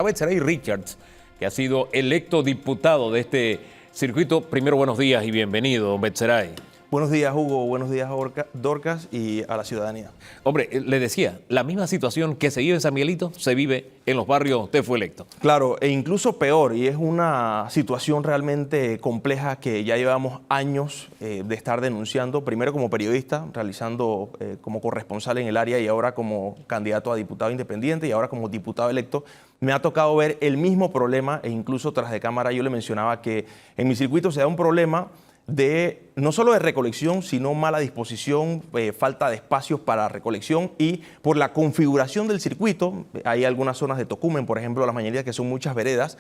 Betsaray Richards, que ha sido electo diputado de este circuito. Primero, buenos días y bienvenido, don Betsaray. Buenos días, Hugo. Buenos días, Dorcas, y a la ciudadanía. Hombre, le decía, la misma situación que se vive en San Miguelito se vive en los barrios. Usted fue electo. Claro, e incluso peor, y es una situación realmente compleja que ya llevamos años de estar denunciando, primero como periodista, realizando como corresponsal en el área y ahora como candidato a diputado independiente y ahora como diputado electo. Me ha tocado ver el mismo problema e incluso tras de cámara yo le mencionaba que en mi circuito se da un problema de no solo de recolección, sino mala disposición, falta de espacios para recolección y por la configuración del circuito, hay algunas zonas de Tocumen, por ejemplo, las mañaneras que son muchas veredas,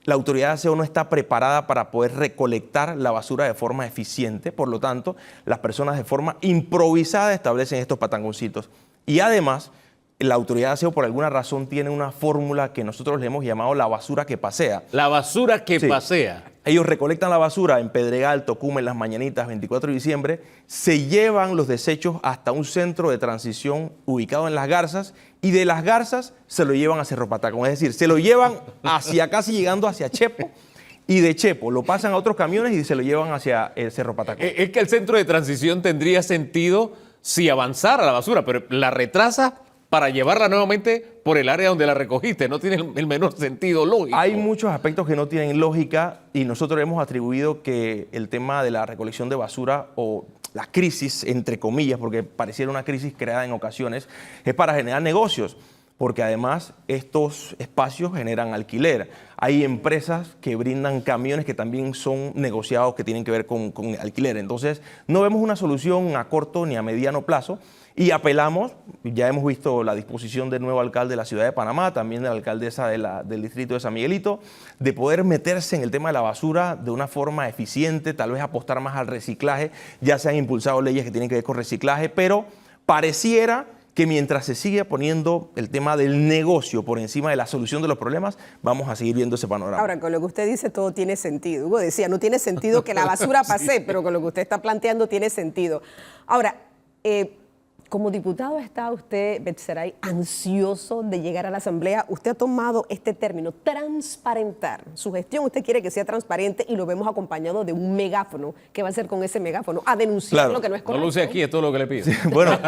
la autoridad de aseo no está preparada para poder recolectar la basura de forma eficiente, por lo tanto, las personas de forma improvisada establecen estos patangoncitos. Y además, la autoridad de aseo por alguna razón tiene una fórmula que nosotros le hemos llamado la basura que pasea. La basura que pasea. Ellos recolectan la basura en Pedregal, Tocumen, Las Mañanitas, 24 de diciembre, se llevan los desechos hasta un centro de transición ubicado en Las Garzas y de Las Garzas se lo llevan a Cerro Patacón. Es decir, se lo llevan hacia casi llegando hacia Chepo y de Chepo lo pasan a otros camiones y se lo llevan hacia el Cerro Patacón. Es que el centro de transición tendría sentido si avanzara la basura, pero la retrasa para llevarla nuevamente por el área donde la recogiste. No tiene el menor sentido lógico. Hay muchos aspectos que no tienen lógica y nosotros hemos atribuido que el tema de la recolección de basura o la crisis, entre comillas, porque pareciera una crisis creada en ocasiones, es para generar negocios, porque además estos espacios generan alquiler. Hay empresas que brindan camiones que también son negociados que tienen que ver con alquiler. Entonces, no vemos una solución a corto ni a mediano plazo. Y apelamos, ya hemos visto la disposición del nuevo alcalde de la ciudad de Panamá, también de la alcaldesa del distrito de San Miguelito, de poder meterse en el tema de la basura de una forma eficiente, tal vez apostar más al reciclaje. Ya se han impulsado leyes que tienen que ver con reciclaje, pero pareciera que mientras se sigue poniendo el tema del negocio por encima de la solución de los problemas, vamos a seguir viendo ese panorama. Ahora, con lo que usted dice, todo tiene sentido. Hugo decía, no tiene sentido que la basura pase, sí, pero con lo que usted está planteando tiene sentido. Ahora, como diputado está usted, Betsaray, ansioso de llegar a la Asamblea. Usted ha tomado este término, transparentar. Su gestión usted quiere que sea transparente y lo vemos acompañado de un megáfono. ¿Qué va a hacer con ese megáfono? A denunciar lo que no es correcto. No lo use aquí, es todo lo que le pido. Sí, bueno,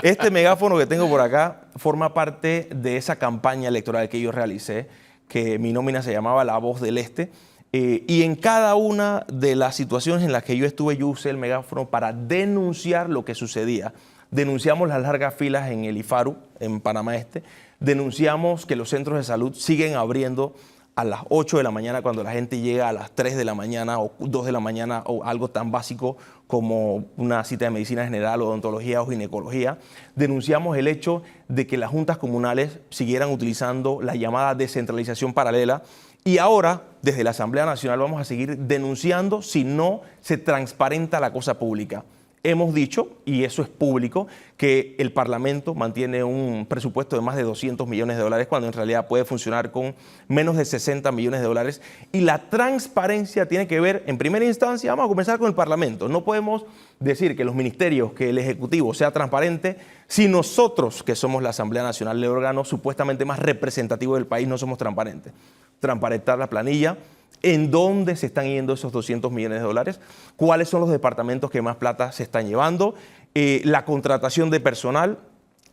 este megáfono que tengo por acá forma parte de esa campaña electoral que yo realicé, que mi nómina se llamaba La Voz del Este. Y en cada una de las situaciones en las que yo estuve, yo usé el megáfono para denunciar lo que sucedía. Denunciamos las largas filas en el IFARU, en Panamá Este. Denunciamos que los centros de salud siguen abriendo a las 8 de la mañana cuando la gente llega a las 3 de la mañana o 2 de la mañana o algo tan básico como una cita de medicina general, odontología o ginecología. Denunciamos el hecho de que las juntas comunales siguieran utilizando la llamada descentralización paralela. Y ahora, desde la Asamblea Nacional, vamos a seguir denunciando si no se transparenta la cosa pública. Hemos dicho, y eso es público, que el Parlamento mantiene un presupuesto de más de 200 millones de dólares cuando en realidad puede funcionar con menos de 60 millones de dólares. Y la transparencia tiene que ver, en primera instancia, vamos a comenzar con el Parlamento. No podemos decir que los ministerios, que el Ejecutivo sea transparente si nosotros, que somos la Asamblea Nacional, el órgano supuestamente más representativo del país, no somos transparentes. Transparentar la planilla, en dónde se están yendo esos 200 millones de dólares, cuáles son los departamentos que más plata se están llevando, la contratación de personal.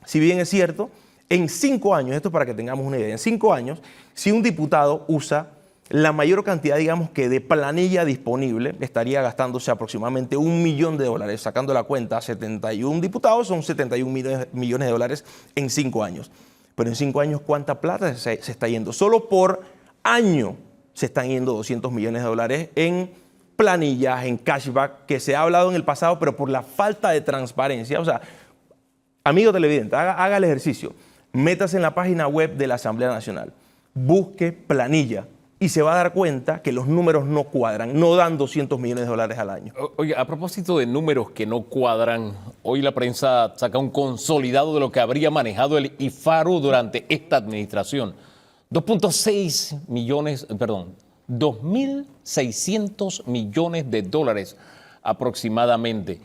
Si bien es cierto, en 5 años, esto para que tengamos una idea, en 5 años, si un diputado usa la mayor cantidad, digamos que de planilla disponible, estaría gastándose aproximadamente $1 millón, sacando la cuenta, 71 diputados son 71 millones de dólares en 5 años. Pero en 5 años, ¿cuánta plata se está yendo? Solo por año se están yendo 200 millones de dólares en planillas, en cashback, que se ha hablado en el pasado, pero por la falta de transparencia. O sea, amigo televidente, haga el ejercicio. Métase en la página web de la Asamblea Nacional, busque planilla y se va a dar cuenta que los números no cuadran, no dan 200 millones de dólares al año. Oye, a propósito de números que no cuadran, hoy la prensa saca un consolidado de lo que habría manejado el IFARU durante esta administración. 2.6 millones, perdón, 2.600 millones de dólares aproximadamente.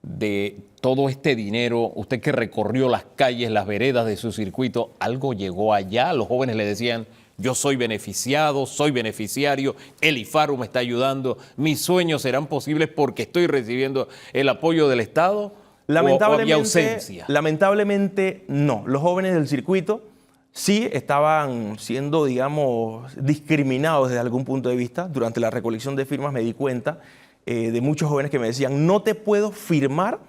de todo este dinero, usted que recorrió las calles, las veredas de su circuito, algo llegó allá? Los jóvenes le decían, yo soy beneficiado, soy beneficiario, el IFARU me está ayudando, mis sueños serán posibles porque estoy recibiendo el apoyo del Estado. ¿O había ausencia? Lamentablemente no. Los jóvenes del circuito sí estaban siendo, digamos, discriminados desde algún punto de vista. Durante la recolección de firmas me di cuenta de muchos jóvenes que me decían, no te puedo firmar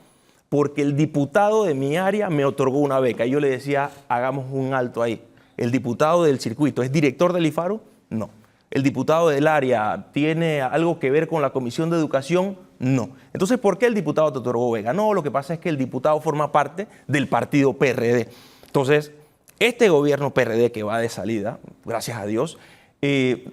porque el diputado de mi área me otorgó una beca. Y yo le decía, hagamos un alto ahí. ¿El diputado del circuito es director del IFARU? No. ¿El diputado del área tiene algo que ver con la Comisión de Educación? No. Entonces, ¿por qué el diputado te otorgó beca? No, lo que pasa es que el diputado forma parte del partido PRD. Entonces, este gobierno PRD que va de salida, gracias a Dios,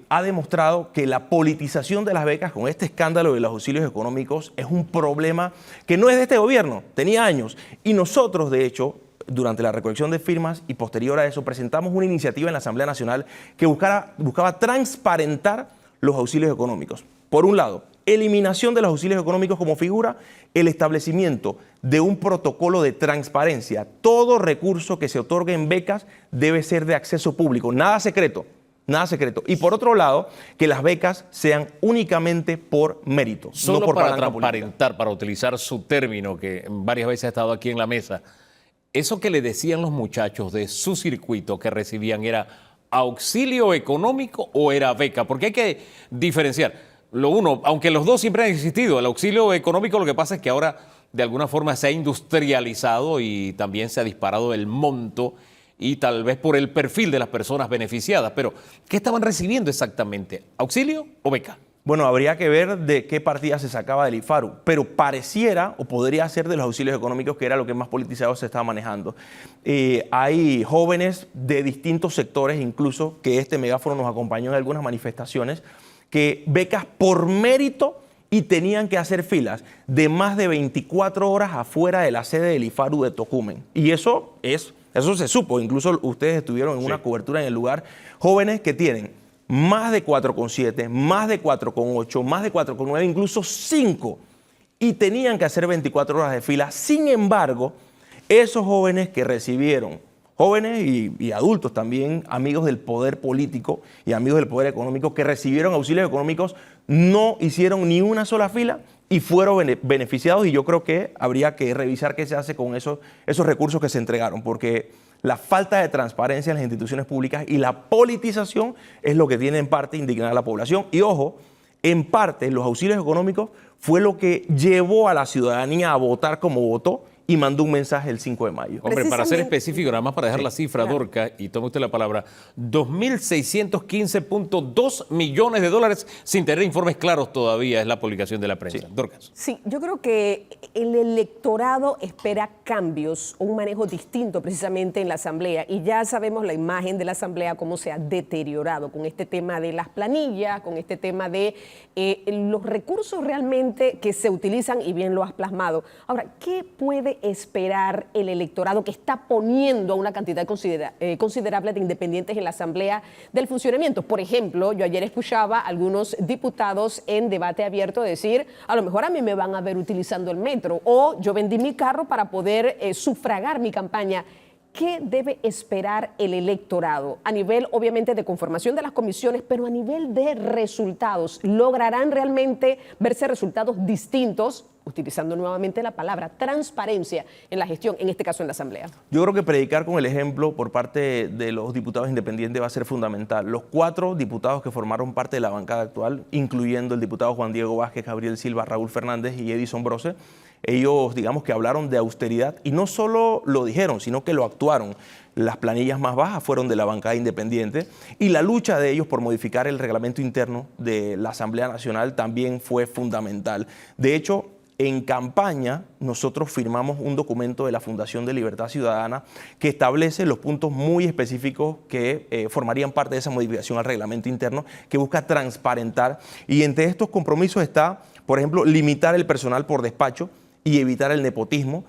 ha demostrado que la politización de las becas con este escándalo de los auxilios económicos es un problema que no es de este gobierno, tenía años. Y nosotros, de hecho, durante la recolección de firmas y posterior a eso, presentamos una iniciativa en la Asamblea Nacional que buscaba transparentar los auxilios económicos. Por un lado, eliminación de los auxilios económicos como figura, el establecimiento de un protocolo de transparencia. Todo recurso que se otorgue en becas debe ser de acceso público, nada secreto. Nada secreto. Y por otro lado, que las becas sean únicamente por mérito. Solo no por para palanca transparentar, para utilizar su término que varias veces ha estado aquí en la mesa, eso que le decían los muchachos de su circuito que recibían, ¿era auxilio económico o era beca? Porque hay que diferenciar. Lo uno, aunque los dos siempre han existido, el auxilio económico lo que pasa es que ahora de alguna forma se ha industrializado y también se ha disparado el monto y tal vez por el perfil de las personas beneficiadas. Pero, ¿qué estaban recibiendo exactamente? ¿Auxilio o beca? Bueno, habría que ver de qué partida se sacaba del IFARU, pero pareciera o podría ser de los auxilios económicos, que era lo que más politizado se estaba manejando. Hay jóvenes de distintos sectores, incluso que este megáfono nos acompañó en algunas manifestaciones, que becas por mérito y tenían que hacer filas de más de 24 horas afuera de la sede del IFARU de Tocumen. Y eso se supo, incluso ustedes estuvieron en una cobertura en el lugar, jóvenes que tienen más de 4,7, más de 4,8, más de 4,9, incluso 5, y tenían que hacer 24 horas de fila. Sin embargo, esos jóvenes que recibieron, jóvenes y adultos también, amigos del poder político y amigos del poder económico, que recibieron auxilios económicos, no hicieron ni una sola fila y fueron beneficiados, y yo creo que habría que revisar qué se hace con esos recursos que se entregaron, porque la falta de transparencia en las instituciones públicas y la politización es lo que tiene en parte indignada a la población. Y ojo, en parte los auxilios económicos fue lo que llevó a la ciudadanía a votar como votó y mandó un mensaje el 5 de mayo. Hombre, para ser específico, nada más para dejar la cifra, claro. Dorca, y tome usted la palabra, 2.615.2 millones de dólares sin tener informes claros todavía, es la publicación de la prensa. Sí. Dorcas. Sí, yo creo que el electorado espera cambios, un manejo distinto precisamente en la Asamblea, y ya sabemos la imagen de la Asamblea, cómo se ha deteriorado con este tema de las planillas, con este tema de los recursos realmente que se utilizan, y bien lo has plasmado. Ahora, ¿qué puede esperar el electorado que está poniendo a una cantidad considerable de independientes en la Asamblea del funcionamiento? Por ejemplo, yo ayer escuchaba a algunos diputados en debate abierto decir, a lo mejor a mí me van a ver utilizando el metro, o yo vendí mi carro para poder sufragar mi campaña. ¿Qué debe esperar el electorado a nivel, obviamente, de conformación de las comisiones, pero a nivel de resultados? ¿Lograrán realmente verse resultados distintos, utilizando nuevamente la palabra transparencia en la gestión, en este caso en la Asamblea? Yo creo que predicar con el ejemplo por parte de los diputados independientes va a ser fundamental. Los 4 diputados que formaron parte de la bancada actual, incluyendo el diputado Juan Diego Vázquez, Gabriel Silva, Raúl Fernández y Edison Brose, ellos, digamos, que hablaron de austeridad, y no solo lo dijeron, sino que lo actuaron. Las planillas más bajas fueron de la bancada independiente, y la lucha de ellos por modificar el reglamento interno de la Asamblea Nacional también fue fundamental. De hecho, en campaña nosotros firmamos un documento de la Fundación de Libertad Ciudadana que establece los puntos muy específicos que formarían parte de esa modificación al reglamento interno, que busca transparentar, y entre estos compromisos está, por ejemplo, limitar el personal por despacho y evitar el nepotismo,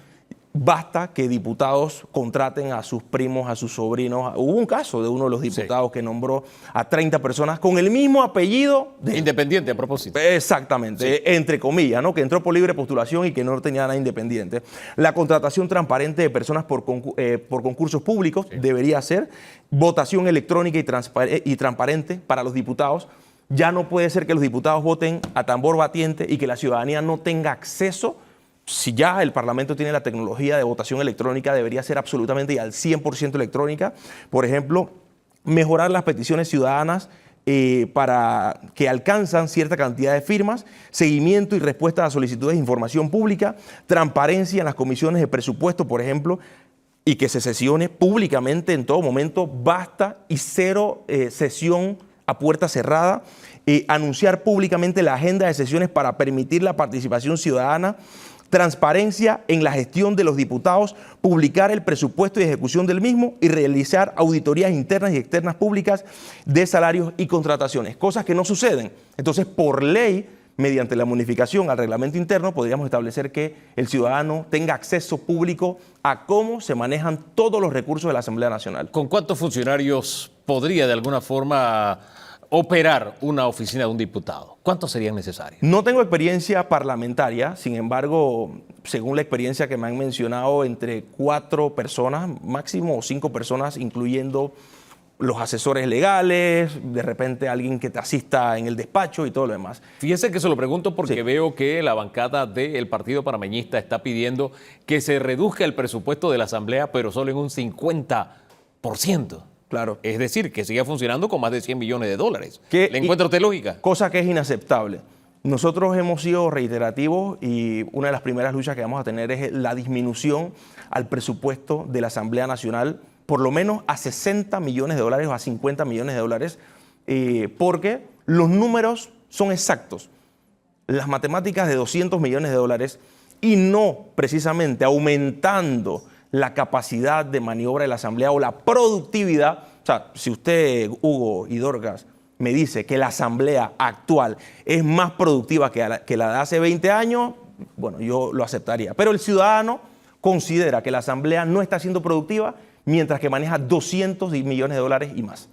basta que diputados contraten a sus primos, a sus sobrinos. Hubo un caso de uno de los diputados que nombró a 30 personas con el mismo apellido. Independiente, a propósito. Exactamente, entre comillas, ¿no? Que entró por libre postulación y que no tenía nada independiente. La contratación transparente de personas por concursos públicos debería ser. Votación electrónica y transparente para los diputados. Ya no puede ser que los diputados voten a tambor batiente y que la ciudadanía no tenga acceso. Si ya el Parlamento tiene la tecnología de votación electrónica, debería ser absolutamente y al 100% electrónica. Por ejemplo, mejorar las peticiones ciudadanas para que alcanzan cierta cantidad de firmas, seguimiento y respuesta a solicitudes de información pública, transparencia en las comisiones de presupuesto, por ejemplo, y que se sesione públicamente en todo momento, basta y cero sesión a puerta cerrada, anunciar públicamente la agenda de sesiones para permitir la participación ciudadana, transparencia en la gestión de los diputados, publicar el presupuesto y ejecución del mismo y realizar auditorías internas y externas públicas de salarios y contrataciones, cosas que no suceden. Entonces, por ley, mediante la modificación al reglamento interno, podríamos establecer que el ciudadano tenga acceso público a cómo se manejan todos los recursos de la Asamblea Nacional. ¿Con cuántos funcionarios podría de alguna forma operar una oficina de un diputado? ¿Cuántos serían necesarios? No tengo experiencia parlamentaria, sin embargo, según la experiencia que me han mencionado, entre 4 personas, máximo, o 5 personas, incluyendo los asesores legales, de repente alguien que te asista en el despacho y todo lo demás. Fíjese que se lo pregunto porque veo que la bancada del Partido Panameñista está pidiendo que se reduzca el presupuesto de la Asamblea, pero solo en un 50%. Claro. Es decir, que siga funcionando con más de 100 millones de dólares. ¿Le encuentra usted lógica? Cosa que es inaceptable. Nosotros hemos sido reiterativos y una de las primeras luchas que vamos a tener es la disminución al presupuesto de la Asamblea Nacional, por lo menos a 60 millones de dólares o a 50 millones de dólares, porque los números son exactos. Las matemáticas de 200 millones de dólares y no precisamente aumentando la capacidad de maniobra de la Asamblea o la productividad. O sea, si usted, Hugo y Dorcas, me dice que la Asamblea actual es más productiva que la de hace 20 años, bueno, yo lo aceptaría. Pero el ciudadano considera que la Asamblea no está siendo productiva mientras que maneja 200 millones de dólares y más.